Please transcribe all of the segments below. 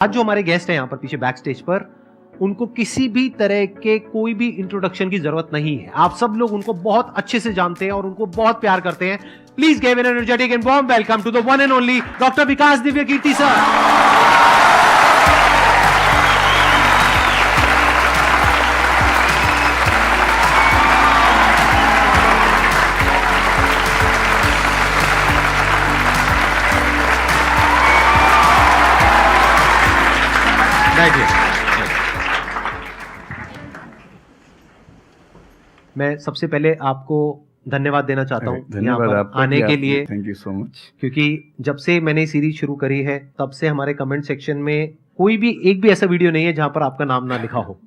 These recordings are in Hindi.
आज जो हमारे गेस्ट हैं यहाँ पर पीछे बैक स्टेज पर, उनको किसी भी तरह के कोई भी इंट्रोडक्शन की जरूरत नहीं है। आप सब लोग उनको बहुत अच्छे से जानते हैं और उनको बहुत प्यार करते हैं। Please give an energetic and warm welcome to the one and only doctor Vikas Divya Kirti sir. मैं सबसे पहले आपको धन्यवाद देना चाहता हूँ यहाँ पर आने के लिए। Thank you so much. क्योंकि जब से मैंने सीरीज शुरू करी है तब से हमारे कमेंट सेक्शन में कोई भी एक भी ऐसा वीडियो नहीं है जहां पर आपका नाम ना लिखा हो।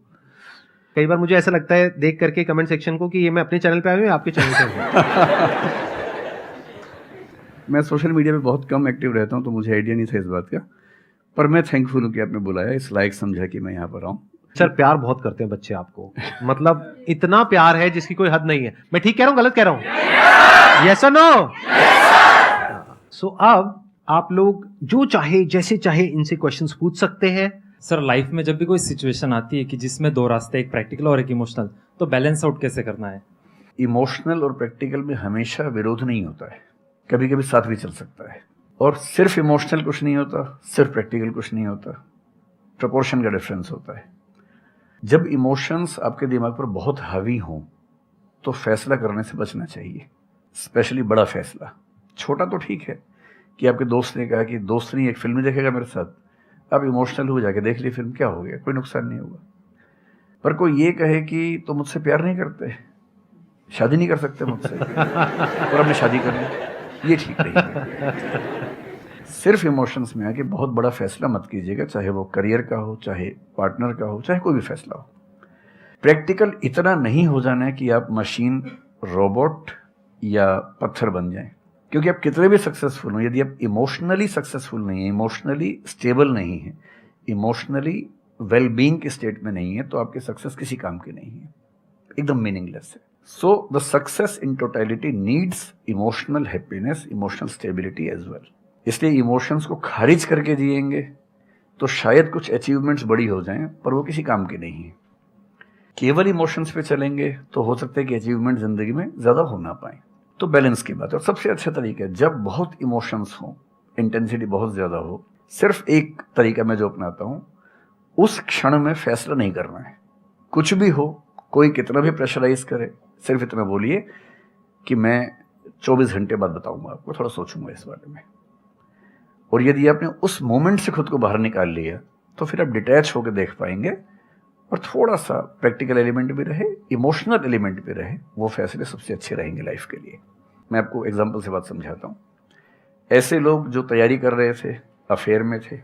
कई बार मुझे ऐसा लगता है देख करके कमेंट सेक्शन को कि ये मैं अपने चैनल पे आया हूँ या आपके चैनल पे हूँ। मैं सोशल मीडिया पे बहुत कम एक्टिव रहता हूँ तो मुझे आइडिया नहीं था इस बात का, पर मैं थैंकफुल हूँ कि आपने बुलाया, इस लायक समझा कि मैं यहाँ पर आऊँ। सर प्यार बहुत करते हैं बच्चे आपको, मतलब इतना प्यार है जिसकी कोई हद नहीं है। मैं ठीक कह रहा हूँ गलत कह रहा हूँ? यस और नो? सो अब आप लोग जो चाहे जैसे चाहे इनसे क्वेश्चंस पूछ सकते हैं। सर लाइफ में जब भी कोई सिचुएशन आती है कि जिसमें दो रास्ते, एक प्रैक्टिकल और एक इमोशनल, तो बैलेंस आउट कैसे करना है? इमोशनल और प्रैक्टिकल में हमेशा विरोध नहीं होता है, कभी कभी साथ भी चल सकता है। और सिर्फ इमोशनल कुछ नहीं होता, सिर्फ प्रैक्टिकल कुछ नहीं होता, प्रोपोर्शन का डिफरेंस होता है। जब इमोशंस आपके दिमाग पर बहुत हावी हों तो फैसला करने से बचना चाहिए, स्पेशली बड़ा फैसला। छोटा तो ठीक है कि आपके दोस्त ने कहा कि दोस्त नहीं एक फिल्म देखेगा मेरे साथ, आप इमोशनल हो जाके देख ली फिल्म, क्या हो गया, कोई नुकसान नहीं होगा। पर कोई ये कहे कि तो मुझसे प्यार नहीं करते, शादी नहीं कर सकते मुझसे और हमने शादी कर ली, ये ठीक नहीं है। सिर्फ इमोशंस में आके बहुत बड़ा फैसला मत कीजिएगा, चाहे वो करियर का हो, चाहे पार्टनर का हो, चाहे कोई भी फैसला हो। प्रैक्टिकल इतना नहीं हो जाना है कि आप मशीन, रोबोट या पत्थर बन जाएं। क्योंकि आप कितने भी सक्सेसफुल हो, यदि आप इमोशनली सक्सेसफुल नहीं है, इमोशनली स्टेबल नहीं है, इमोशनली वेलबींग के स्टेट में नहीं है, तो आपकी सक्सेस किसी काम की नहीं है, एकदम मीनिंगलेस है। So the success in totality needs emotional happiness, emotional stability as well. इसलिए इमोशंस को खारिज करके जिएंगे तो शायद कुछ अचीवमेंट्स बड़ी हो जाएं, पर वो किसी काम की नहीं है। केवल इमोशंस पे चलेंगे तो हो सकता है कि अचीवमेंट जिंदगी में ज्यादा हो ना पाए। तो बैलेंस की बात है। और सबसे अच्छा तरीका है जब बहुत इमोशंस हो, इंटेंसिटी बहुत ज्यादा हो, सिर्फ एक तरीका मैं जो अपनाता हूं, उस क्षण में फैसला नहीं करना है। कुछ भी हो, कोई कितना भी प्रेशराइज करे, सिर्फ इतना बोलिए कि मैं 24 घंटे बाद बताऊंगा आपको, थोड़ा सोचूंगा इस बारे में। और यदि आपने उस मोमेंट से खुद को बाहर निकाल लिया तो फिर आप डिटैच होकर देख पाएंगे और थोड़ा सा प्रैक्टिकल एलिमेंट भी रहे, इमोशनल एलिमेंट भी रहे, वो फैसले सबसे अच्छे रहेंगे लाइफ के लिए। मैं आपको एग्जांपल से बात समझाता हूँ। ऐसे लोग जो तैयारी कर रहे थे, अफेयर में थे,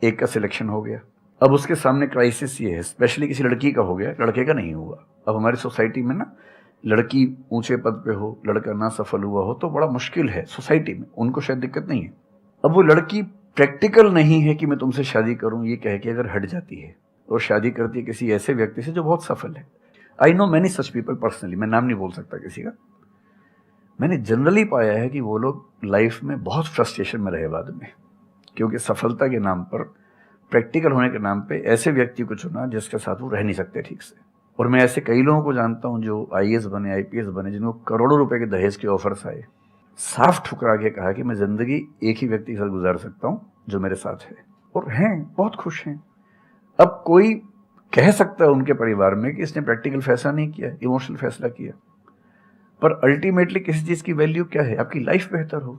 एक का सिलेक्शन हो गया, अब उसके सामने क्राइसिस ये है, स्पेशली किसी लड़की का हो गया, लड़के का नहीं हुआ। अब हमारी सोसाइटी में ना, लड़की ऊंचे पद पे हो, लड़का ना सफल हुआ हो तो बड़ा मुश्किल है सोसाइटी में, उनको शायद दिक्कत नहीं है। अब वो लड़की प्रैक्टिकल नहीं है कि मैं तुमसे शादी करूं, ये कह के अगर हट जाती है और शादी करती है किसी ऐसे व्यक्ति से जो बहुत सफल है। I know many such people personally, मैं नाम नहीं बोल सकता किसी का। मैंने जनरली पाया है कि वो लोग लाइफ में बहुत फ्रस्ट्रेशन में रहे बाद में, क्योंकि सफलता के नाम पर, प्रैक्टिकल होने के नाम पे ऐसे व्यक्ति को चुना जिसके साथ वो रह नहीं सकते ठीक से। और मैं ऐसे कई लोगों को जानता हूं जो IAS बने, IPS बने, जिनको करोड़ों रुपए के दहेज के ऑफर्स आए, साफ ठुकरा के कहा कि मैं जिंदगी एक ही व्यक्ति के साथ गुजार सकता हूं जो मेरे साथ है, और हैं, बहुत खुश हैं। अब कोई कह सकता है उनके परिवार में कि इसने प्रैक्टिकल फैसला नहीं किया, इमोशनल फैसला किया, पर अल्टीमेटली किसी चीज की वैल्यू क्या है? आपकी लाइफ बेहतर हो।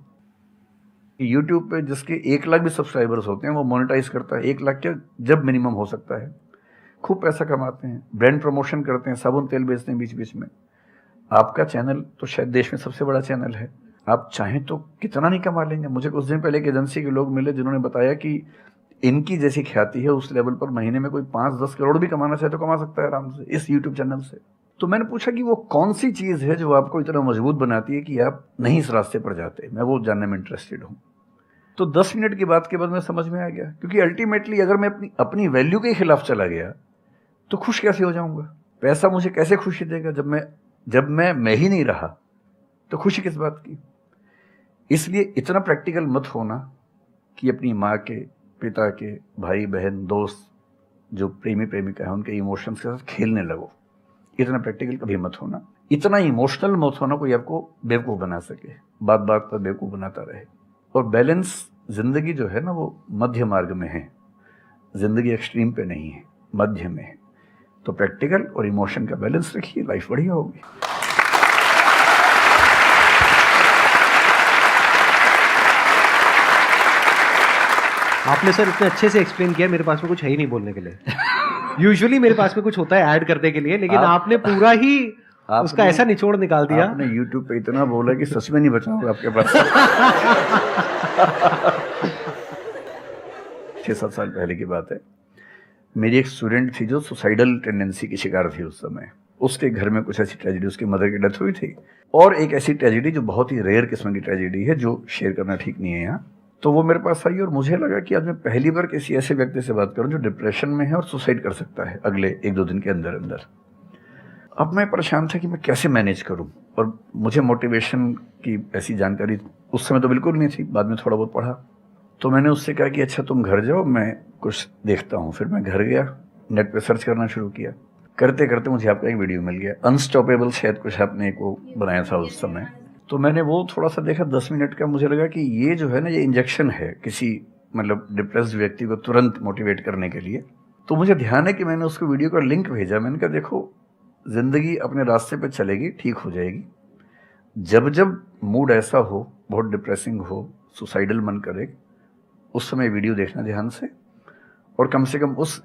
यूट्यूब पे जिसके 1 लाख भी सब्सक्राइबर्स होते हैं वो मोनेटाइज करता है, 1 लाख क्या जब मिनिमम हो सकता है, खूब पैसा कमाते हैं, ब्रांड प्रमोशन करते हैं, साबुन तेल बेचते हैं बीच बीच में। आपका चैनल तो शायद देश में सबसे बड़ा चैनल है, आप चाहें तो कितना नहीं कमा लेंगे। मुझे कुछ दिन पहले एक एजेंसी के लोग मिले जिन्होंने बताया कि इनकी जैसी ख्याति है उस लेवल पर महीने में कोई 5-10 करोड़ भी कमाना चाहे तो कमा सकता है आराम से इस यूट्यूब चैनल से। तो मैंने पूछा कि वो कौन सी चीज है जो आपको इतना मजबूत बनाती है कि आप नहीं इस रास्ते पर जाते, मैं वो जानने में इंटरेस्टेड हूँ। तो 10 मिनट की बात के बाद मैं समझ में आ गया, क्योंकि अल्टीमेटली अगर मैं अपनी वैल्यू के खिलाफ चला गया तो खुश कैसे हो जाऊंगा? पैसा मुझे कैसे खुशी देगा जब मैं ही नहीं रहा, तो खुशी किस बात की? इसलिए इतना प्रैक्टिकल मत होना कि अपनी माँ के, पिता के, भाई बहन, दोस्त, जो प्रेमी प्रेमिका है, उनके इमोशंस के साथ खेलने लगो। इतना प्रैक्टिकल कभी मत होना, इतना इमोशनल मत होना कोई आपको बेवकूफ़ बना सके, बात बात पर बेवकूफ़ बनाता रहे। और बैलेंस जिंदगी जो है ना, वो मध्य मार्ग में है, जिंदगी एक्सट्रीम पे नहीं है, मध्य में है। तो प्रैक्टिकल और इमोशन का बैलेंस रखिए, लाइफ बढ़िया होगी। आपने सर इतने अच्छे से एक्सप्लेन किया, मेरे पास में कुछ है ही नहीं बोलने के लिए। यूजुअली मेरे पास में कुछ होता है ऐड करने के लिए, लेकिन आपने पूरा ही उसका ऐसा निचोड़ निकाल दिया। आपने YouTube पे इतना बोला कि सच में नहीं बचा होगा आपके पास। 6-7 साल पहले की बात है, मेरी एक स्टूडेंट थी जो सुसाइडल टेंडेंसी की शिकार थी उस समय। उसके घर में कुछ ऐसी ट्रेजेडी, उसकी मदर की डेथ हुई थी, और एक ऐसी ट्रेजेडी जो बहुत ही रेयर किस्म की ट्रेजेडी है, जो शेयर करना ठीक नहीं है यहाँ। तो वो मेरे पास आई और मुझे लगा कि आज मैं पहली बार किसी ऐसे व्यक्ति से बात करूं जो डिप्रेशन में है और सुसाइड कर सकता है अगले 1-2 दिन के अंदर अंदर। अब मैं परेशान था कि मैं कैसे मैनेज करूं, और मुझे मोटिवेशन की ऐसी जानकारी उस समय तो बिल्कुल नहीं थी, बाद में थोड़ा बहुत पढ़ा। तो मैंने उससे कहा कि अच्छा तुम घर जाओ, मैं कुछ देखता हूँ। फिर मैं घर गया, नेट पे सर्च करना शुरू किया। करते करते मुझे आपका एक वीडियो मिल गया, अनस्टॉपेबल, शायद कुछ आपने एक वो बनाया था उस समय। तो मैंने वो थोड़ा सा देखा, 10 मिनट का। मुझे लगा कि ये जो है ना, ये इंजेक्शन है किसी मतलब डिप्रेस्ड व्यक्ति को तुरंत मोटिवेट करने के लिए। तो मुझे ध्यान है कि मैंने उसको वीडियो का लिंक भेजा। मैंने कहा देखो, जिंदगी अपने रास्ते पे चलेगी, ठीक हो जाएगी। जब जब मूड ऐसा हो, बहुत डिप्रेसिंग हो, सुसाइडल मन करे, उस समय वीडियो देखना ध्यान से, और कम से कम उस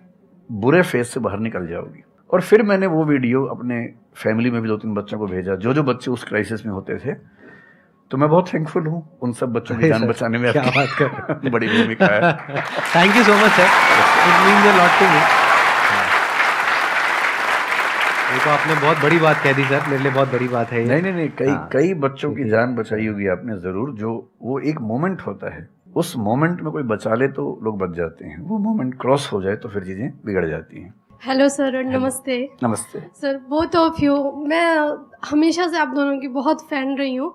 बुरे फेज से बाहर निकल जाओगी। और फिर मैंने वो वीडियो अपने फैमिली में भी 2-3 बच्चों को भेजा, जो बच्चे उस क्राइसिस में होते थे। तो मैं बहुत थैंकफुल हूँ उन सब बच्चों की जान बचाने में, क्या बात कर बड़ी भूमिका है। Thank you so much sir, it means a lot to me. ये तो आपने बहुत बड़ी बात कह दी सर, मेरे लिए बहुत बड़ी बात है ये। नहीं, कई बच्चों की जान बचाई होगी आपने जरूर। जो वो एक मोमेंट होता है, उस मोमेंट में कोई बचा ले तो लोग बच जाते हैं, वो मोमेंट क्रॉस हो जाए तो फिर चीजें बिगड़ जाती हैं। हेलो सर, नमस्ते। नमस्ते सर, बोथ ऑफ यू, मैं हमेशा से आप दोनों की बहुत फ़ैन रही हूँ।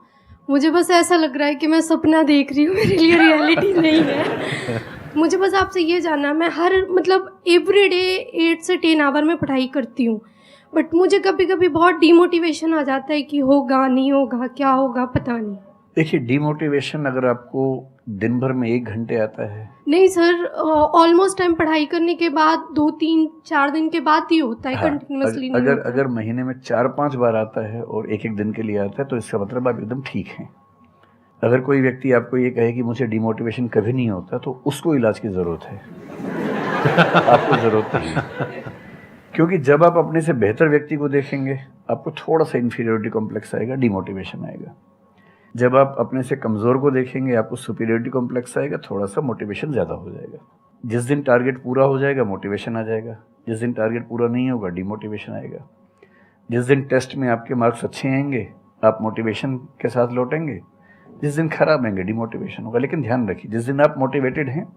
मुझे बस ऐसा लग रहा है कि मैं सपना देख रही हूँ, मेरे लिए रियलिटी नहीं है। मुझे बस आपसे ये जानना, मैं हर मतलब एवरी डे 8 से 10 आवर में पढ़ाई करती हूँ, बट मुझे कभी कभी बहुत डीमोटिवेशन आ जाता है कि होगा नहीं होगा, क्या होगा पता नहीं। देखिए, डीमोटिवेशन अगर आपको दिन भर में 1 घंटे आता है। नहीं सर, ऑलमोस्ट टाइम पढ़ाई करने के बाद 2-3-4 दिन के बाद ही होता है, कंटिन्यूअसली नहीं होता। अगर महीने में 4-5 बार आता है और 1-1 दिन के लिए आता है, तो इसका मतलब आप एकदम ठीक हैं। अगर कोई व्यक्ति आपको ये कहे कि मुझे डीमोटिवेशन कभी नहीं होता, तो उसको इलाज की ज़रूरत है। आपको ज़रूरत नहीं है, क्योंकि जब आप अपने से बेहतर व्यक्ति को देखेंगे, आपको थोड़ा सा इन्फीरियरिटी कॉम्प्लेक्स आएगा, डीमोटिवेशन आएगा। जब आप अपने से कमज़ोर को देखेंगे, आपको सुपीरियरिटी कॉम्प्लेक्स आएगा, थोड़ा सा मोटिवेशन ज़्यादा हो जाएगा। जिस दिन टारगेट पूरा हो जाएगा, मोटिवेशन आ जाएगा। जिस दिन टारगेट पूरा नहीं होगा, डीमोटिवेशन आएगा। जिस दिन टेस्ट में आपके मार्क्स अच्छे आएंगे, आप मोटिवेशन के साथ लौटेंगे। जिस दिन खराब आएंगे, डीमोटिवेशन होगा। लेकिन ध्यान रखिए, जिस दिन आप मोटिवेटेड हैं,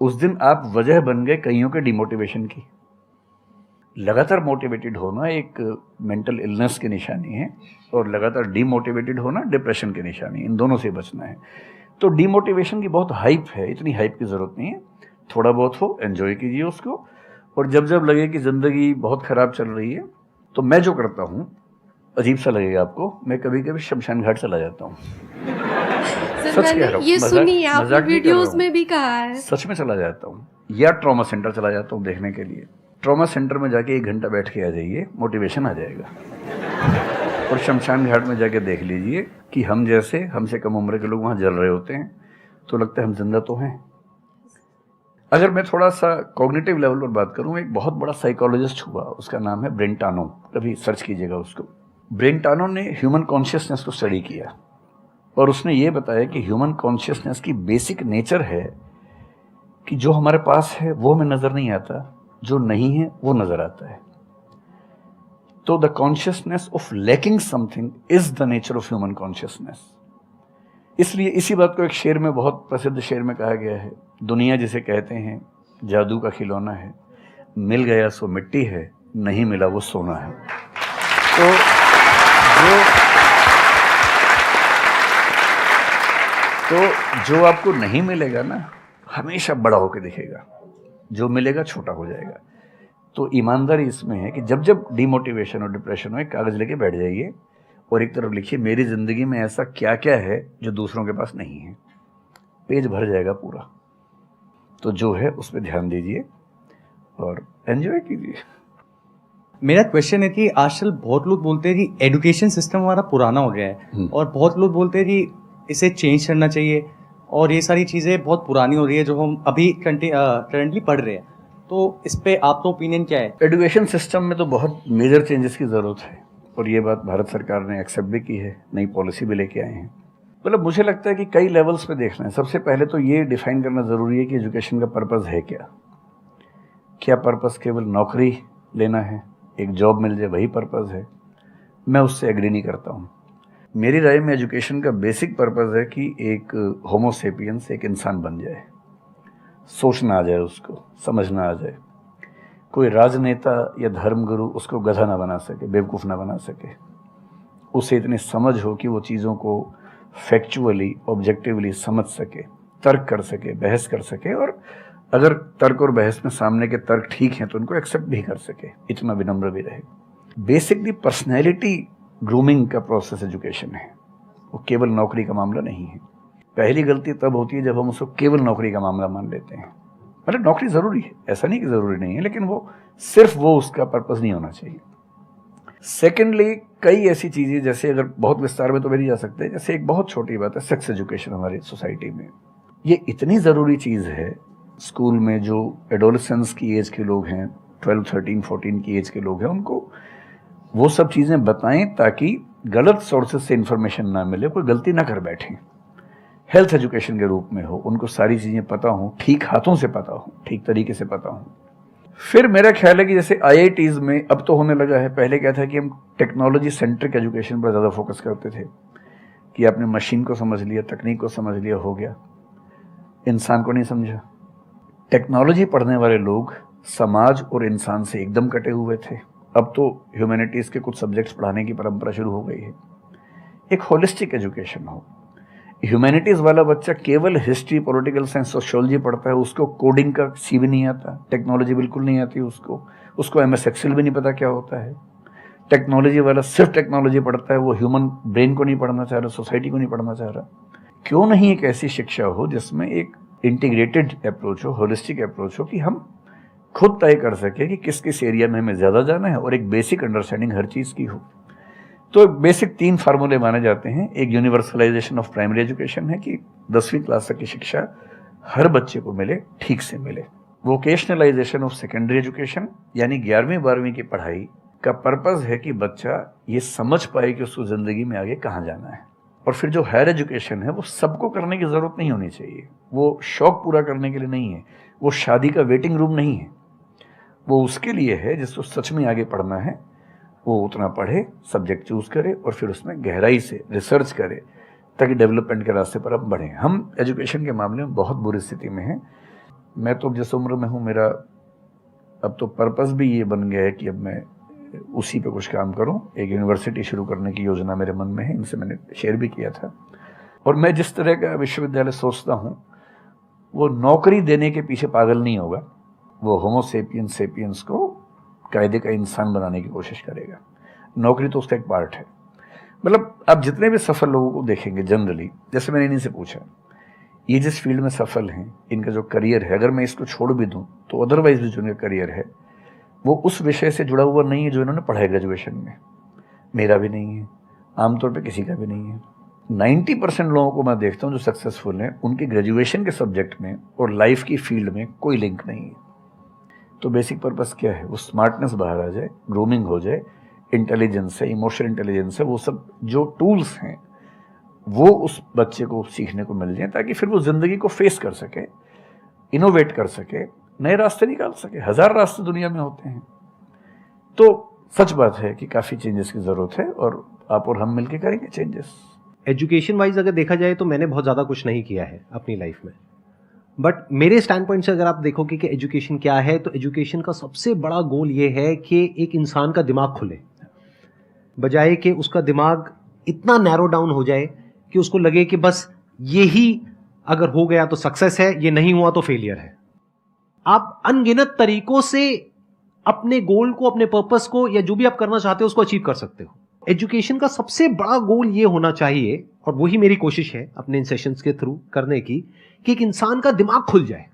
उस दिन आप वजह बन गए कईयों के डीमोटिवेशन की। लगातार मोटिवेटेड होना एक मेंटल इलनेस की निशानी है, और लगातार डीमोटिवेटेड होना डिप्रेशन की निशानी है। इन दोनों से बचना है। तो डीमोटिवेशन की बहुत हाइप है, इतनी हाइप की ज़रूरत नहीं है। थोड़ा बहुत हो, एंजॉय कीजिए उसको। और जब जब लगे कि ज़िंदगी बहुत ख़राब चल रही है, तो मैं जो करता हूँ, अजीब सा लगेगा आपको, मैं कभी कभी शमशान घाट चला जाता हूँ। सच कह रहा हूँ, ये सुनी आपने वीडियोस में भी कहा है। सच में चला जाता हूँ, या ट्रॉमा सेंटर चला जाता हूँ देखने के लिए। ट्रॉमा सेंटर में जाके 1 घंटा बैठ के आ जाइए, मोटिवेशन आ जाएगा। और शमशान घाट में जाके देख लीजिए कि हम जैसे हमसे कम उम्र के लोग वहाँ जल रहे होते हैं, तो लगता है हम जिंदा तो हैं। अगर मैं थोड़ा सा कॉग्निटिव लेवल पर बात करूँ, एक बहुत बड़ा साइकोलॉजिस्ट हुआ, उसका नाम है ब्रेंटानो, कभी सर्च कीजिएगा उसको। ब्रेंटानो ने ह्यूमन कॉन्शियसनेस को स्टडी किया, और उसने ये बताया कि ह्यूमन कॉन्शियसनेस की बेसिक नेचर है कि जो हमारे पास है वो हमें नज़र नहीं आता, जो नहीं है वो नज़र आता है। तो the consciousness of lacking something is the nature of human consciousness. इसलिए इसी बात को एक शेर में, बहुत प्रसिद्ध शेर में कहा गया है, दुनिया जिसे कहते हैं जादू का खिलौना है, मिल गया सो मिट्टी है, नहीं मिला वो सोना है। तो जो आपको नहीं मिलेगा ना, हमेशा बड़ा होकर दिखेगा, जो मिलेगा छोटा हो जाएगा। तो ईमानदारी इसमें है कि जब जब डिमोटिवेशन और डिप्रेशन हो, एक कागज़ लेके बैठ जाइए और एक तरफ लिखिए मेरी ज़िंदगी में ऐसा क्या क्या है जो दूसरों के पास नहीं है। पेज भर जाएगा पूरा। तो जो है उस पर ध्यान दीजिए और एंजॉय कीजिए। मेरा क्वेश्चन है कि आजकल बहुत लोग बोलते हैं कि एजुकेशन सिस्टम हमारा पुराना हो गया है और बहुत लोग बोलते हैं कि इसे चेंज करना चाहिए और ये सारी चीज़ें बहुत पुरानी हो रही है जो हम अभी करंटली पढ़ रहे हैं। तो इस पे आपका ओपिनियन क्या है? एजुकेशन सिस्टम में तो बहुत मेजर चेंजेस की ज़रूरत है और ये बात भारत सरकार ने एक्सेप्ट भी की है, नई पॉलिसी भी लेके आए हैं। मतलब मुझे लगता है कि कई लेवल्स पे देखना है। सबसे पहले तो ये डिफाइन करना ज़रूरी है कि एजुकेशन का पर्पस है क्या। क्या पर्पस केवल नौकरी लेना है, एक जॉब मिल जाए, वही पर्पस है? मैं उससे एग्री नहीं करता हूँ। मेरी राय में एजुकेशन का बेसिक पर्पस है कि एक होमो सेपियंस एक इंसान बन जाए, सोचना आ जाए, उसको समझना आ जाए। कोई राजनेता या धर्मगुरु उसको गधा ना बना सके, बेवकूफ़ ना बना सके। उसे इतनी समझ हो कि वो चीज़ों को फैक्चुअली ऑब्जेक्टिवली समझ सके, तर्क कर सके, बहस कर सके और अगर तर्क और बहस में सामने के तर्क ठीक हैं तो उनको एक्सेप्ट भी कर सके, इतना विनम्र भी रहे। बेसिकली पर्सनैलिटी ग्रूमिंग का प्रोसेस एजुकेशन है, वो केवल नौकरी का मामला नहीं है। पहली गलती तब होती है जब हम उसको केवल नौकरी का मामला मान लेते हैं। मतलब नौकरी ज़रूरी है, ऐसा नहीं कि ज़रूरी नहीं है, लेकिन वो सिर्फ वो उसका पर्पस नहीं होना चाहिए। सेकेंडली कई ऐसी चीज़ें, जैसे अगर बहुत विस्तार में तो नहीं जा सकते, जैसे एक बहुत छोटी बात है सेक्स एजुकेशन हमारी सोसाइटी में। ये इतनी ज़रूरी चीज़ है। स्कूल में जो एडोलेसेंस की एज के लोग हैं, 12, 13, 14 की एज के लोग हैं, उनको वो सब चीज़ें बताएं ताकि गलत सोर्सेज से इन्फॉर्मेशन ना मिले, कोई गलती ना कर बैठें। हेल्थ एजुकेशन के रूप में हो, उनको सारी चीज़ें पता हो, ठीक हाथों से पता हो, ठीक तरीके से पता हो। फिर मेरा ख्याल है कि जैसे IITs में अब तो होने लगा है, पहले क्या था कि हम टेक्नोलॉजी सेंट्रिक एजुकेशन पर ज़्यादा फोकस करते थे कि आपने मशीन को समझ लिया, तकनीक को समझ लिया, हो गया, इंसान को नहीं समझा। टेक्नोलॉजी पढ़ने वाले लोग समाज और इंसान से एकदम कटे हुए थे। अब तो ह्यूमैनिटीज़ के कुछ सब्जेक्ट्स पढ़ाने की परंपरा शुरू हो गई है। एक होलिस्टिक एजुकेशन हो। ह्यूमैनिटीज़ वाला बच्चा केवल हिस्ट्री, पॉलिटिकल साइंस, सोशियोलॉजी पढ़ता है, उसको कोडिंग का सी भी नहीं आता, टेक्नोलॉजी बिल्कुल नहीं आती उसको MS एक्सेल भी नहीं पता क्या होता है। टेक्नोलॉजी वाला सिर्फ टेक्नोलॉजी पढ़ता है, वो ह्यूमन ब्रेन को नहीं पढ़ना चाह रहा, सोसाइटी को नहीं पढ़ना चाह रहा। क्यों नहीं एक ऐसी शिक्षा हो जिसमें एक इंटीग्रेटेड अप्रोच हो, होलिस्टिक अप्रोच हो, कि हम खुद तय कर सके कि किस किस एरिया में हमें ज़्यादा जाना है और एक बेसिक अंडरस्टैंडिंग हर चीज़ की हो। तो बेसिक 3 फार्मूले माने जाते हैं। एक यूनिवर्सलाइजेशन ऑफ प्राइमरी एजुकेशन है कि 10वीं क्लास तक की शिक्षा हर बच्चे को मिले, ठीक से मिले। वोकेशनलाइजेशन ऑफ सेकेंडरी एजुकेशन, यानी 11वीं 12वीं की पढ़ाई का पर्पज़ है कि बच्चा ये समझ पाए कि उसको ज़िंदगी में आगे कहाँ जाना है। और फिर जो हायर एजुकेशन है वो सबको करने की ज़रूरत नहीं होनी चाहिए, वो शौक पूरा करने के लिए नहीं है, वो शादी का वेटिंग रूम नहीं है, वो उसके लिए है जिसको सच में आगे पढ़ना है, वो उतना पढ़े, सब्जेक्ट चूज़ करे और फिर उसमें गहराई से रिसर्च करे ताकि डेवलपमेंट के रास्ते पर अब बढ़ें। हम एजुकेशन के मामले में बहुत बुरी स्थिति में हैं। मैं तो जिस उम्र में हूँ, मेरा अब तो पर्पस भी ये बन गया है कि अब मैं उसी पे कुछ काम करूं। एक यूनिवर्सिटी शुरू करने की योजना मेरे मन में है, इनसे मैंने शेयर भी किया था। और मैं जिस तरह का विश्वविद्यालय सोचता हूं वो नौकरी देने के पीछे पागल नहीं होगा, वो होमो सेपियंस को कायदे का इंसान बनाने की कोशिश करेगा। नौकरी तो उसका एक पार्ट है। मतलब आप जितने भी सफल लोगों को देखेंगे जनरली, जैसे मैंने इन्हीं से पूछा, ये जिस फील्ड में सफल हैं, इनका जो करियर है, अगर मैं इसको छोड़ भी दूँ तो अदरवाइज भी जो इनका करियर है वो उस विषय से जुड़ा हुआ नहीं है जो इन्होंने पढ़ा है ग्रेजुएशन में। मेरा भी नहीं है, आमतौर पे किसी का भी नहीं है। 90% लोगों को मैं देखता हूँ जो सक्सेसफुल हैं, उनके ग्रेजुएशन के सब्जेक्ट में और लाइफ की फील्ड में कोई लिंक नहीं है। तो बेसिक पर्पस क्या है? वो स्मार्टनेस बाहर आ जाए, ग्रूमिंग हो जाए, इंटेलिजेंस है, इमोशनल इंटेलिजेंस है, वो सब जो टूल्स हैं वो उस बच्चे को सीखने को मिल जाए ताकि फिर वो ज़िंदगी को फेस कर सके, इनोवेट कर सके, नए रास्ते निकाल सके। 1000 रास्ते दुनिया में होते हैं। तो सच बात है कि काफ़ी चेंजेस की ज़रूरत है और आप और हम मिलकर करेंगे चेंजेस। एजुकेशन वाइज अगर देखा जाए तो मैंने बहुत ज़्यादा कुछ नहीं किया है अपनी लाइफ में, बट मेरे स्टैंड पॉइंट से अगर आप देखोगे कि एजुकेशन क्या है, तो एजुकेशन का सबसे बड़ा गोल ये है कि एक इंसान का दिमाग खुले, बजाय कि उसका दिमाग इतना नैरो डाउन हो जाए कि उसको लगे कि बस यही अगर हो गया तो सक्सेस है, ये नहीं हुआ तो फेलियर है। आप अनगिनत तरीकों से अपने गोल को, अपने पर्पस को, या जो भी आप करना चाहते हो उसको अचीव कर सकते हो। एजुकेशन का सबसे बड़ा गोल ये होना चाहिए, और वही मेरी कोशिश है अपने इन सेशंस के थ्रू करने की, कि एक इंसान का दिमाग खुल जाए,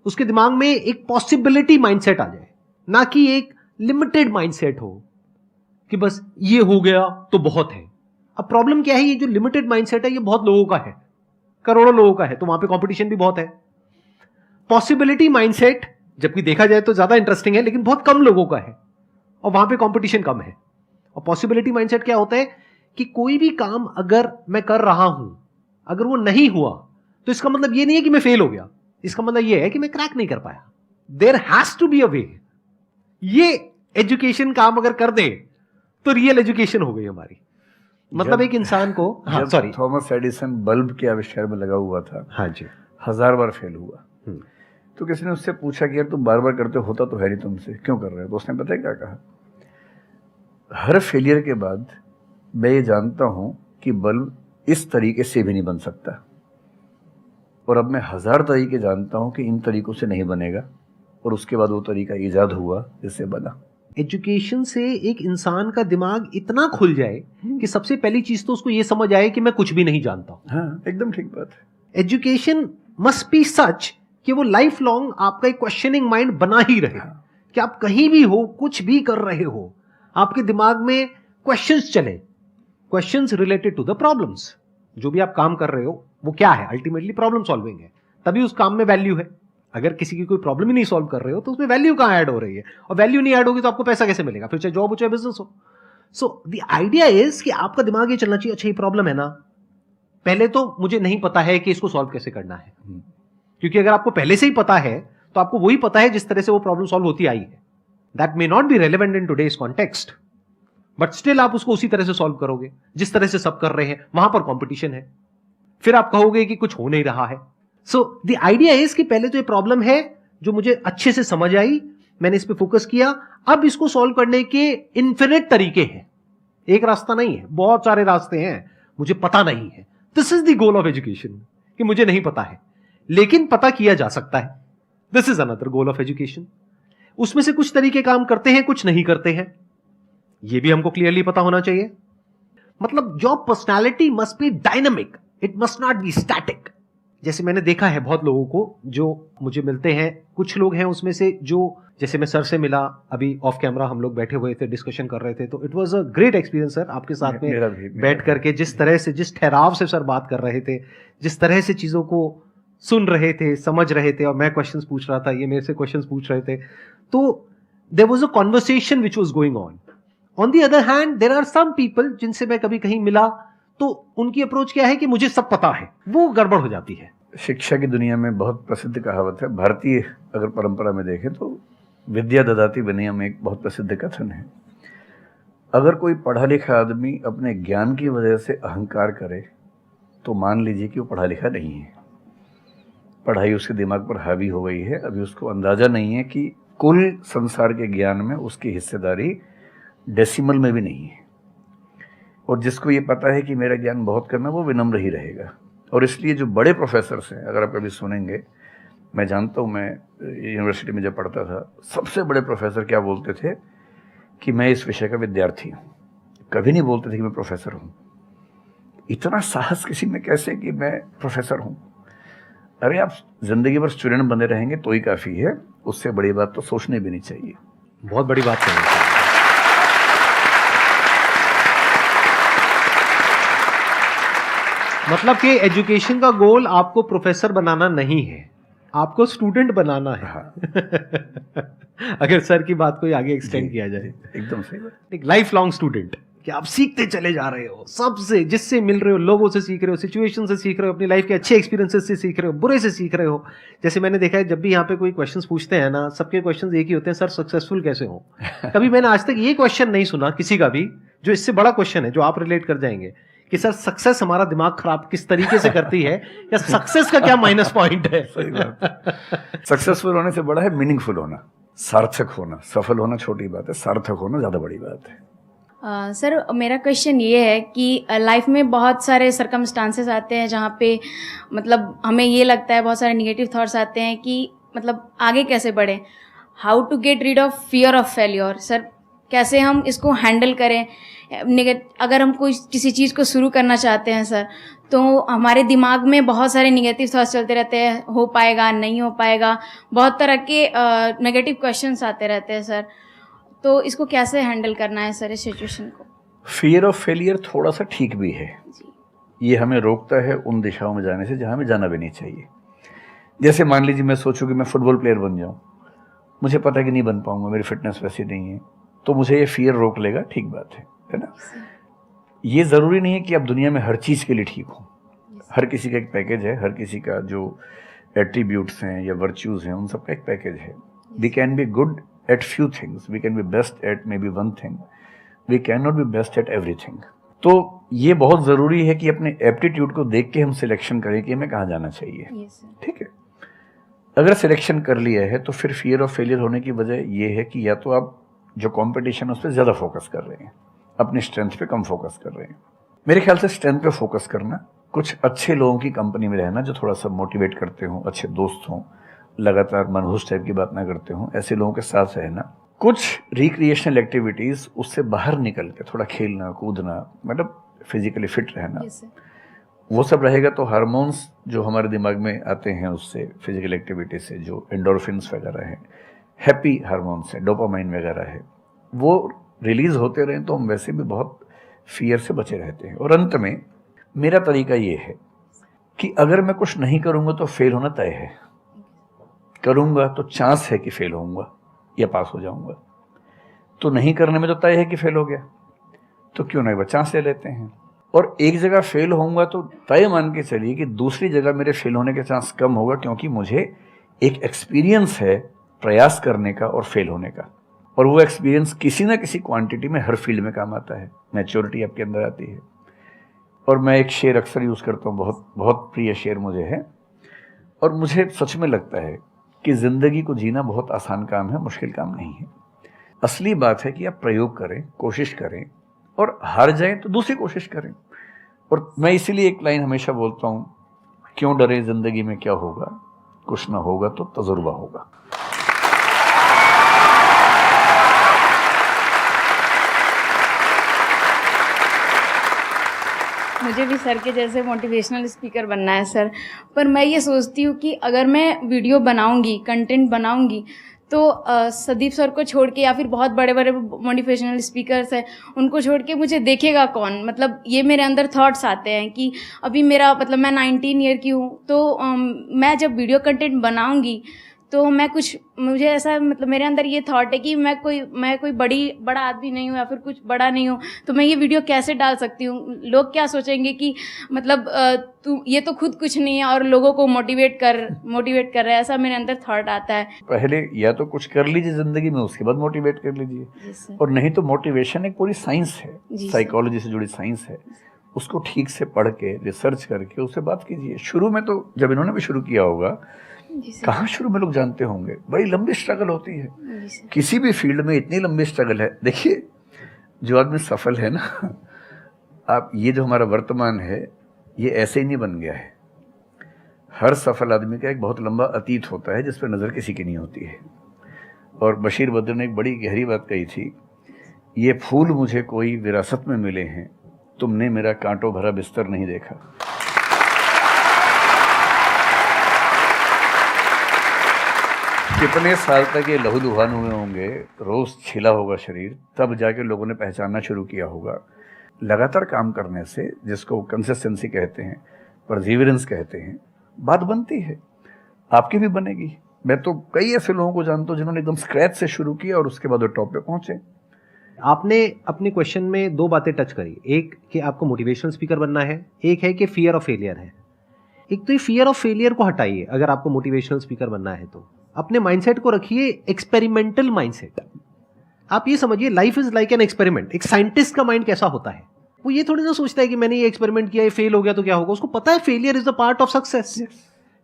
उसके दिमाग में एक पॉसिबिलिटी माइंडसेट आ जाए, ना कि एक लिमिटेड माइंडसेट हो कि बस ये हो गया तो बहुत है। अब प्रॉब्लम क्या है, ये जो लिमिटेड माइंडसेट है ये बहुत लोगों का है, करोड़ों लोगों का है, तो वहां पे कंपटीशन भी बहुत है। पॉसिबिलिटी माइंडसेट जबकि देखा जाए तो ज्यादा इंटरेस्टिंग है, लेकिन बहुत कम लोगों का है और वहां पे कंपटीशन कम है। और पॉसिबिलिटी माइंडसेट क्या होता है कि कोई भी काम अगर मैं कर रहा हूं, अगर वो नहीं हुआ तो इसका मतलब ये नहीं है कि मैं फेल हो गया, इसका मतलब ये है कि मैं क्रैक नहीं कर पाया। There has to be a way. ये एजुकेशन काम अगर कर दे तो रियल एजुकेशन हो गई हमारी। मतलब एक इंसान को, हाँ सॉरी, थॉमस एडिसन बल्ब के आविष्कार में लगा हुआ था, हाँ जी, 1000 बार फेल हुआ। तो किसी ने उससे पूछा कि यार तुम बार बार करते होता तो है नहीं तुमसे, क्यों कर रहे हो? तो उसने पता है क्या कहा, हर फेलियर के बाद मैं ये जानता हूं कि बल्ब इस तरीके से भी नहीं बन सकता, और अब मैं 1000 तरीके जानता हूं कि इन तरीकों से नहीं बनेगा, और उसके बाद वो तरीका ईजाद हुआ जिससे बना। एजुकेशन से एक इंसान का दिमाग इतना खुल जाए कि सबसे पहली चीज तो उसको ये समझ आए कि मैं कुछ भी नहीं जानता हूं। हाँ, एकदम ठीक बात है। एजुकेशन मस्ट बी सच कि वो लाइफ लॉन्ग आपका एक क्वेश्चनिंग माइंड बना ही रहे, कि आप कहीं भी हो, कुछ भी कर रहे हो, आपके दिमाग में क्वेश्चंस चले, questions related to the problems. जो भी आप काम कर रहे हो वो क्या है, अल्टीमेटली प्रॉब्लम सॉल्विंग है, तभी उस काम में वैल्यू है। अगर किसी की कोई प्रॉब्लम ही नहीं सॉल्व कर रहे हो तो उसमें वैल्यू कहां ऐड हो रही है, और वैल्यू नहीं ऐड होगी तो आपको पैसा कैसे मिलेगा, फिर चाहे जॉब हो चाहे बिजनेस हो। सो द आइडिया इज कि आपका दिमाग ये चलना चाहिए, अच्छा ये प्रॉब्लम है ना, पहले तो मुझे नहीं पता है कि इसको सॉल्व कैसे करना है, क्योंकि अगर आपको पहले से ही पता है तो आपको वही पता है जिस तरह से वो प्रॉब्लम सॉल्व होती आई है। That may not be relevant in today's context, but still आप उसको उसी तरह से सॉल्व करोगे जिस तरह से सब कर रहे हैं, वहां पर कंपटीशन है। फिर आप कहोगे कि कुछ हो नहीं रहा है। सो द आइडिया इज कि पहले तो ये प्रॉब्लम है जो मुझे अच्छे से समझ आई, मैंने इस पे फोकस किया, अब इसको सॉल्व करने के इन्फिनिट तरीके हैं, एक रास्ता नहीं है, बहुत सारे रास्ते हैं, मुझे पता नहीं है। This is the goal of education, कि मुझे नहीं पता है लेकिन पता किया जा सकता है। This is another goal of education. उसमें से कुछ तरीके काम करते हैं, कुछ नहीं करते हैं, यह भी हमको क्लियरली पता होना चाहिए। मतलब job personality must be dynamic, it must not be static. जैसे मैंने देखा है बहुत लोगों को जो मुझे मिलते हैं, कुछ लोग हैं उसमें से जो, जैसे मैं सर से मिला अभी ऑफ कैमरा, हम लोग बैठे हुए थे, डिस्कशन कर रहे थे, तो it was a great experience sir, आपके साथ में बैठ करके जिस तरह से, जिस ठहराव से सर बात कर रहे थे, जिस तरह से चीजों को सुन रहे थे, समझ रहे थे, और मैं क्वेश्चंस पूछ रहा था, ये मेरे से क्वेश्चंस पूछ रहे थे, तो there was a conversation which was going on. On the other hand there are some people जिनसे मैं कभी कहीं मिला तो उनकी अप्रोच क्या है कि मुझे सब पता है, वो गड़बड़ हो जाती है। शिक्षा की दुनिया में बहुत प्रसिद्ध कहावत है, भारतीय अगर परंपरा में देखें तो विद्या ददाति विनयम एक बहुत प्रसिद्ध कथन है। अगर कोई पढ़ा लिखा आदमी अपने ज्ञान की वजह से अहंकार करे तो मान लीजिए कि वो पढ़ा लिखा नहीं है, पढ़ाई उसके दिमाग पर हावी हो गई है, अभी उसको अंदाजा नहीं है कि कुल संसार के ज्ञान में उसकी हिस्सेदारी डेसिमल में भी नहीं है। और जिसको ये पता है कि मेरा ज्ञान बहुत कम है वो विनम्र ही रहेगा। और इसलिए जो बड़े प्रोफेसर्स हैं, अगर आप कभी सुनेंगे, मैं जानता हूँ, मैं यूनिवर्सिटी में जब पढ़ता था, सबसे बड़े प्रोफेसर क्या बोलते थे कि मैं इस विषय का विद्यार्थी हूँ, कभी नहीं बोलते थे कि मैं प्रोफेसर हूँ। इतना साहस किसी में कैसे कि मैं प्रोफेसर हूँ? अरे आप जिंदगी भर स्टूडेंट बने रहेंगे तो ही काफ़ी है, उससे बड़ी बात तो सोचने भी नहीं चाहिए। बहुत बड़ी बात है। मतलब कि एजुकेशन का गोल आपको प्रोफेसर बनाना नहीं है, आपको स्टूडेंट बनाना है। हाँ। अगर सर की बात को आगे एक्सटेंड किया जाए, एकदम सही बात। एक लाइफ लॉन्ग स्टूडेंट, कि आप सीखते चले जा रहे हो, सबसे, जिससे मिल रहे हो, लोगों से सीख रहे हो, सिचुएशन से सीख रहे हो, अपनी लाइफ के अच्छे एक्सपीरियंसेस से सीख रहे हो, बुरे से सीख रहे हो। जैसे मैंने देखा है जब भी यहाँ पे कोई क्वेश्चंस पूछते हैं ना, सबके क्वेश्चंस एक ही होते हैं, सर सक्सेसफुल कैसे हो। कभी मैंने आज तक ये क्वेश्चन नहीं सुना किसी का भी जो इससे बड़ा क्वेश्चन है, जो आप रिलेट कर जाएंगे कि सर सक्सेस हमारा दिमाग खराब किस तरीके से करती है, या सक्सेस का क्या माइनस पॉइंट है। सही बात। सक्सेसफुल होने से बड़ा है मीनिंगफुल होना, सार्थक होना। सफल होना छोटी बात है, सार्थक होना ज्यादा बड़ी बात है। सर मेरा क्वेश्चन ये है कि लाइफ में बहुत सारे सर्कमस्टांसेस आते हैं जहाँ पे मतलब हमें ये लगता है, बहुत सारे नेगेटिव थॉट्स आते हैं कि मतलब आगे कैसे बढ़ें, how to get rid of fear of failure. Sir कैसे हम इसको हैंडल करें, अगर हम कोई किसी चीज़ को शुरू करना चाहते हैं सर, तो हमारे दिमाग में बहुत सारे नेगेटिव थॉट्स चलते रहते हैं, हो पाएगा नहीं हो पाएगा, बहुत तरह के नेगेटिव क्वेश्चंस आते रहते हैं सर, तो इसको कैसे हैंडल करना है सर इस सिचुएशन को? फियर ऑफ फेलियर थोड़ा सा ठीक भी है, ये हमें रोकता है उन दिशाओं में जाने से जहाँ हमें जाना भी नहीं चाहिए। जैसे मान लीजिए मैं सोचूं कि मैं फुटबॉल प्लेयर बन जाऊं, मुझे पता है कि नहीं बन पाऊंगा, मेरी फिटनेस वैसी नहीं है, तो मुझे ये फियर रोक लेगा, ठीक बात है ना। ये ज़रूरी नहीं है कि आप दुनिया में हर चीज़ के लिए ठीक हो, हर किसी का एक पैकेज है, हर किसी का जो एट्रीब्यूट्स हैं या वर्च्यूज़ हैं उन सब का एक पैकेज है। We can be good at few things, we can be best at maybe one thing, we cannot be best at everything। तो ये बहुत ज़रूरी है कि अपने एप्टीट्यूड को देख के हम सिलेक्शन करें कि हमें कहाँ जाना चाहिए, ठीक है। अगर सिलेक्शन कर लिया है तो फिर फियर ऑफ फेलियर होने की वजह ये है कि या तो आप जो कंपटीशन है उस पर ज़्यादा फोकस कर रहे हैं, अपनी स्ट्रेंथ पे कम फोकस कर रहे हैं। मेरे ख्याल से स्ट्रेंथ पे फोकस करना, कुछ अच्छे लोगों की कंपनी में रहना जो थोड़ा सा मोटिवेट करते हों, अच्छे दोस्त हों, लगातार मनहूस टाइप की बात ना करते हों, ऐसे लोगों के साथ रहना, कुछ रिक्रिएशनल एक्टिविटीज़ उससे बाहर निकल के थोड़ा खेलना कूदना, मतलब फिजिकली फिट रहना, वो सब रहेगा तो हार्मोन्स जो हमारे दिमाग में आते हैं उससे, फिजिकल एक्टिविटी से, जो एंडोर्फिन्स वगैरह हैं, हैप्पी हार्मोन्स हैं, डोपामाइन वगैरह है, वो रिलीज़ होते रहें तो हम वैसे भी बहुत फियर से बचे रहते हैं। और अंत में मेरा तरीका ये है कि अगर मैं कुछ नहीं करूँगा तो फेल होना तय है, करूँगा तो चांस है कि फेल होऊंगा या पास हो जाऊंगा, तो नहीं करने में तो तय है कि फेल हो गया, तो क्यों नहीं चांस ले लेते हैं। और एक जगह फेल होऊंगा तो तय मान के चलिए कि दूसरी जगह मेरे फेल होने के चांस कम होगा, क्योंकि मुझे एक एक्सपीरियंस है प्रयास करने का और फेल होने का, और वो एक्सपीरियंस किसी ना किसी क्वांटिटी में हर फील्ड में काम आता है, मैच्योरिटी आपके अंदर आती है। और मैं एक शेर अक्सर यूज़ करता हूँ, बहुत बहुत प्रिय शेर मुझे है, और मुझे सच में लगता है कि ज़िंदगी को जीना बहुत आसान काम है, मुश्किल काम नहीं है। असली बात है कि आप प्रयोग करें, कोशिश करें, और हार जाएं तो दूसरी कोशिश करें। और मैं इसीलिए एक लाइन हमेशा बोलता हूँ, क्यों डरे, ज़िंदगी में क्या होगा, कुछ ना होगा तो तजुर्बा होगा। मुझे भी सर के जैसे मोटिवेशनल स्पीकर बनना है सर, पर मैं ये सोचती हूँ कि अगर मैं वीडियो बनाऊँगी, कंटेंट बनाऊँगी, तो संदीप सर को छोड़ के या फिर बहुत बड़े बड़े मोटिवेशनल स्पीकर्स हैं उनको छोड़ के मुझे देखेगा कौन। मतलब ये मेरे अंदर थॉट्स आते हैं कि अभी मेरा मतलब मैं 19 ईयर की हूँ, तो मैं जब वीडियो कंटेंट बनाऊँगी तो मैं कुछ, मुझे ऐसा मतलब मेरे अंदर ये थॉट है कि मैं कोई बड़ा आदमी नहीं हूँ या फिर कुछ बड़ा नहीं हूँ, तो मैं ये वीडियो कैसे डाल सकती हूँ, लोग क्या सोचेंगे कि मतलब तू ये तो खुद कुछ नहीं है और लोगों को मोटिवेट कर रहा है, ऐसा मेरे अंदर थॉट आता है। पहले या तो कुछ कर लीजिए ज़िंदगी में, उसके बाद मोटिवेट कर लीजिए। और नहीं तो मोटिवेशन एक पूरी साइंस है, साइकोलॉजी से जुड़ी साइंस है, उसको ठीक से पढ़ के रिसर्च करके उससे बात कीजिए। शुरू में तो जब इन्होंने भी शुरू किया होगा, कहाँ शुरू में लोग जानते होंगे, बड़ी लंबी स्ट्रगल होती है, किसी भी फील्ड में इतनी लंबी स्ट्रगल है। देखिए जो आदमी सफल है ना, आप ये जो हमारा वर्तमान है ये ऐसे ही नहीं बन गया है। हर सफल आदमी का एक बहुत लंबा अतीत होता है जिस पर नज़र किसी की नहीं होती है। और बशीर बद्र ने एक बड़ी गहरी बात कही थी, ये फूल मुझे कोई विरासत में मिले हैं, तुमने मेरा कांटों भरा बिस्तर नहीं देखा। कितने साल तक ये लहूलुहान हुए होंगे, रोज़ छिला होगा शरीर, तब जाके लोगों ने पहचानना शुरू किया होगा। लगातार काम करने से, जिसको कंसिस्टेंसी कहते हैं, परसिवरेंस कहते हैं, बात बनती है, आपकी भी बनेगी। मैं तो कई ऐसे लोगों को जानता हूँ जिन्होंने एकदम स्क्रैच से शुरू किया और उसके बाद वो टॉप पे पहुंचे। आपने अपने क्वेश्चन में दो बातें टच करी, एक कि आपको मोटिवेशनल स्पीकर बनना है, एक है कि फियर ऑफ फेलियर है। एक तो ये फियर ऑफ फेलियर को हटाइए, अगर आपको मोटिवेशनल स्पीकर बनना है तो अपने माइंडसेट को रखिए एक्सपेरिमेंटल माइंडसेट। आप ये समझिए life is like an experiment. एक साइंटिस्ट का माइंड कैसा होता है, वो ये थोड़ी ना सोचता है कि मैंने ये एक्सपेरिमेंट किया, ये फेल हो गया तो क्या होगा। उसको पता है failure is the part of success.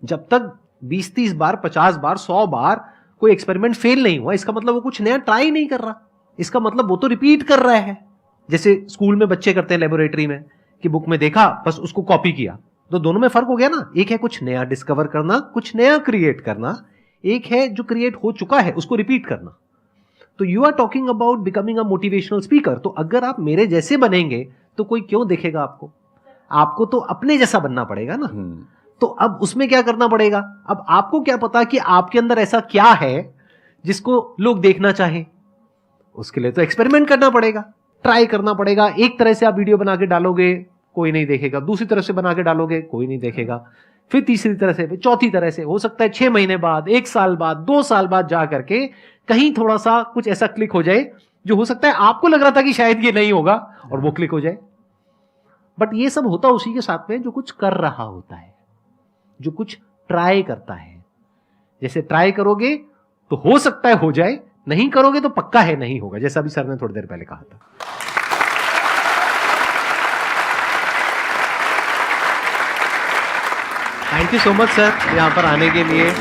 जब तक 20-30 बार, 50 बार, 100 बार कोई एक्सपेरिमेंट फेल नहीं हुआ, इसका मतलब वो कुछ नया ट्राई नहीं कर रहा, इसका मतलब वो तो रिपीट कर रहा है। जैसे स्कूल में बच्चे करते हैं लेबोरेटरी में कि बुक में देखा बस उसको कॉपी किया, तो दोनों में फर्क हो गया ना। एक है कुछ नया डिस्कवर करना, कुछ नया क्रिएट करना, एक है जो क्रिएट हो चुका है उसको रिपीट करना। तो you are talking about becoming a motivational speaker. तो अगर आप मेरे जैसे बनेंगे तो कोई क्यों देखेगा आपको? आपको तो अपने जैसा बनना पड़ेगा ना। तो अब उसमें क्या करना पड़ेगा? अब आपको क्या पता कि आपके अंदर ऐसा क्या है जिसको लोग देखना चाहें? उसके लिए तो एक्सपेरिमेंट करना पड़ेगा, ट्राई करना पड़ेगा। एक तरह से आप वीडियो बना के डालोगे, कोई नहीं देखेगा। दूसरी तरह से बना के डालोगे, कोई नहीं देखेगा। फिर तीसरी तरह से, फिर चौथी तरह से। हो सकता है 6 महीने बाद, 1 साल बाद, 2 साल बाद जा करके कहीं थोड़ा सा कुछ ऐसा क्लिक हो जाए जो हो सकता है आपको लग रहा था कि शायद ये नहीं होगा और वो क्लिक हो जाए। बट ये सब होता उसी के साथ में जो कुछ कर रहा होता है, जो कुछ ट्राई करता है। जैसे ट्राई करोगे तो हो सकता है हो जाए, नहीं करोगे तो पक्का है नहीं होगा, जैसा अभी सर ने थोड़ी देर पहले कहा था। Thank you so much sir यहाँ पर आने के लिए।